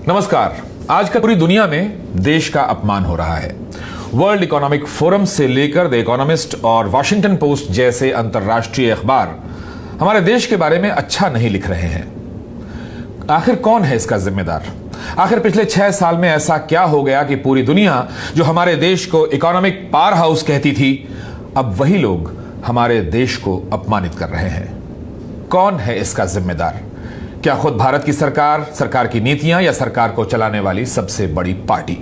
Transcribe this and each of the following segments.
नमस्कार। आज का पूरी दुनिया में देश का अपमान हो रहा है। वर्ल्ड इकोनॉमिक फोरम से लेकर द इकोनॉमिस्ट और वॉशिंगटन पोस्ट जैसे अंतर्राष्ट्रीय अखबार हमारे देश के बारे में अच्छा नहीं लिख रहे हैं। आखिर कौन है इसका जिम्मेदार? आखिर पिछले 6 साल में ऐसा क्या हो गया कि पूरी दुनिया जो हमारे देश को इकोनॉमिक पावर हाउस कहती थी, अब वही लोग हमारे देश को अपमानित कर रहे हैं? कौन है इसका जिम्मेदार? क्या खुद भारत की सरकार की नीतियां, या सरकार को चलाने वाली सबसे बड़ी पार्टी?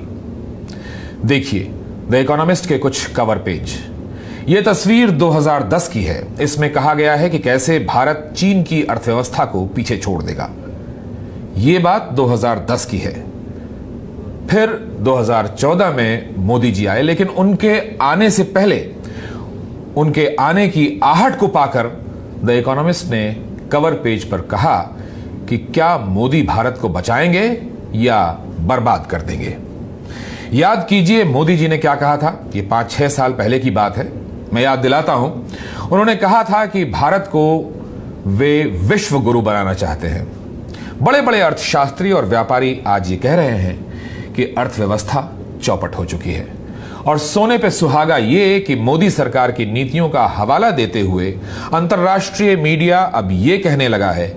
देखिए द इकोनॉमिस्ट के कुछ कवर पेज। यह तस्वीर 2010 की है। इसमें कहा गया है कि कैसे भारत चीन की अर्थव्यवस्था को पीछे छोड़ देगा। यह बात 2010 की है। फिर 2014 में मोदी जी आए, लेकिन उनके आने से पहले, उनके आने की आहट को पाकर द इकोनॉमिस्ट ने कवर पेज पर कहा कि क्या मोदी भारत को बचाएंगे या बर्बाद कर देंगे। याद कीजिए मोदी जी ने क्या कहा था। ये 5-6 साल पहले की बात है। मैं याद दिलाता हूं। उन्होंने कहा था कि भारत को वे विश्व गुरु बनाना चाहते हैं। बड़े बड़े अर्थशास्त्री और व्यापारी आज ये कह रहे हैं कि अर्थव्यवस्था चौपट हो चुकी है। और सोने पे सुहागा ये कि मोदी सरकार की नीतियों का हवाला देते हुए अंतर्राष्ट्रीय मीडिया अब ये कहने लगा है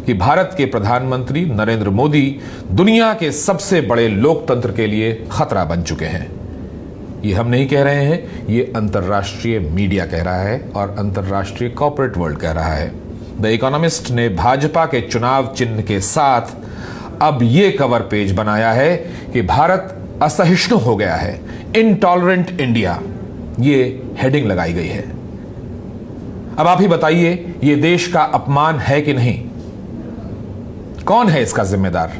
कि भारत के प्रधानमंत्री नरेंद्र मोदी दुनिया के सबसे बड़े लोकतंत्र के लिए खतरा बन चुके हैं। ये हम नहीं कह रहे हैं, ये अंतर्राष्ट्रीय मीडिया कह रहा है और अंतर्राष्ट्रीय कॉर्पोरेट वर्ल्ड कह रहा है। द इकोनॉमिस्ट ने भाजपा के चुनाव चिन्ह के साथ अब ये कवर पेज बनाया है कि भारत असहिष्णु हो गया है, इनटॉलरेंट इंडिया, ये हेडिंग लगाई गई है। अब आप ही बताइए, ये देश का अपमान है कि नहीं? कौन है इसका जिम्मेदार?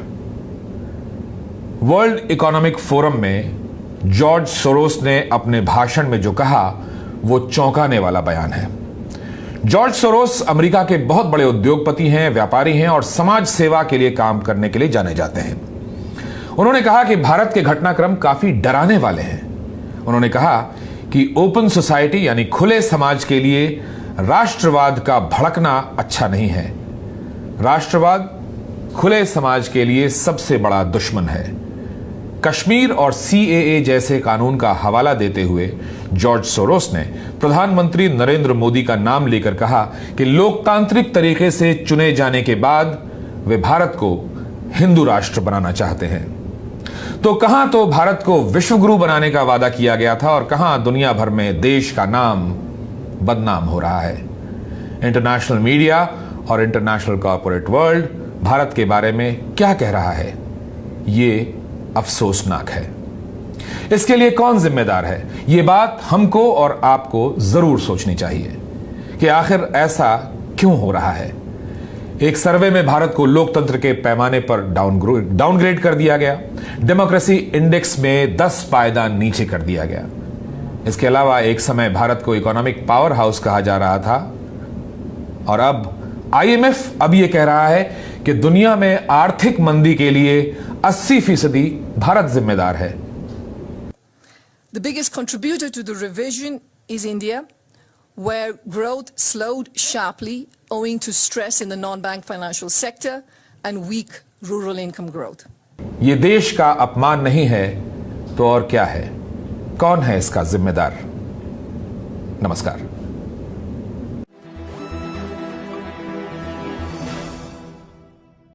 वर्ल्ड इकोनॉमिक फोरम में जॉर्ज सोरोस ने अपने भाषण में जो कहा, वो चौंकाने वाला बयान है। जॉर्ज सोरोस अमेरिका के बहुत बड़े उद्योगपति हैं, व्यापारी हैं और समाज सेवा के लिए काम करने के लिए जाने जाते हैं। उन्होंने कहा कि भारत के घटनाक्रम काफी डराने वाले हैं। उन्होंने कहा कि ओपन सोसाइटी यानी खुले समाज के लिए राष्ट्रवाद का भड़कना अच्छा नहीं है। राष्ट्रवाद खुले समाज के लिए सबसे बड़ा दुश्मन है। कश्मीर और सीएए जैसे कानून का हवाला देते हुए जॉर्ज सोरोस ने प्रधानमंत्री नरेंद्र मोदी का नाम लेकर कहा कि लोकतांत्रिक तरीके से चुने जाने के बाद वे भारत को हिंदू राष्ट्र बनाना चाहते हैं। तो कहां तो भारत को विश्वगुरु बनाने का वादा किया गया था और कहां दुनिया भर में देश का नाम बदनाम हो रहा है। इंटरनेशनल मीडिया और इंटरनेशनल कॉर्पोरेट वर्ल्ड भारत के बारे में क्या कह रहा है, ये अफसोसनाक है। इसके लिए कौन जिम्मेदार है? ये बात हमको और आपको जरूर सोचनी चाहिए कि आखिर ऐसा क्यों हो रहा है। एक सर्वे में भारत को लोकतंत्र के पैमाने पर डाउनग्रेड कर दिया गया। डेमोक्रेसी इंडेक्स में 10 पायदान नीचे कर दिया गया। इसके अलावा एक समय भारत को इकोनॉमिक पावर हाउस कहा जा रहा था और अब आईएमएफ अब यह कह रहा है कि दुनिया में आर्थिक मंदी के लिए 80% भारत जिम्मेदार है। The biggest contributor to the revision is India, where growth slowed sharply owing to stress in the non-bank financial sector and weak rural income growth. ये देश का अपमान नहीं है तो और क्या है? कौन है इसका जिम्मेदार? नमस्कार।